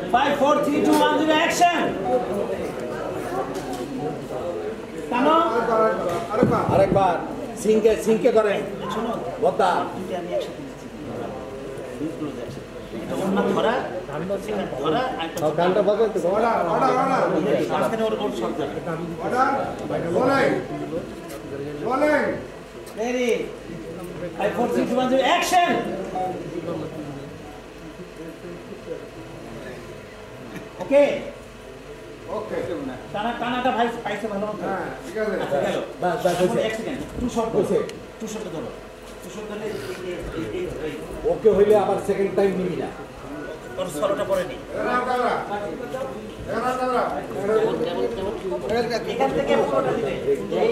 Five, four, three, two, one, zero, action. আরেকবার সিংকে ধরে বদ্দা গানটা বাজে তো অ্যাকশন ওকে ওকে টানাটা ভাই পাইছে ভালো হ্যাঁ ঠিক আছে বাস এক সেকেন্ড টু শট ধরো ওকে হইলে আবার সেকেন্ড টাইম নিবি না ওর সরোটা পরে নি এখান থেকে পুরোটা দিবে এই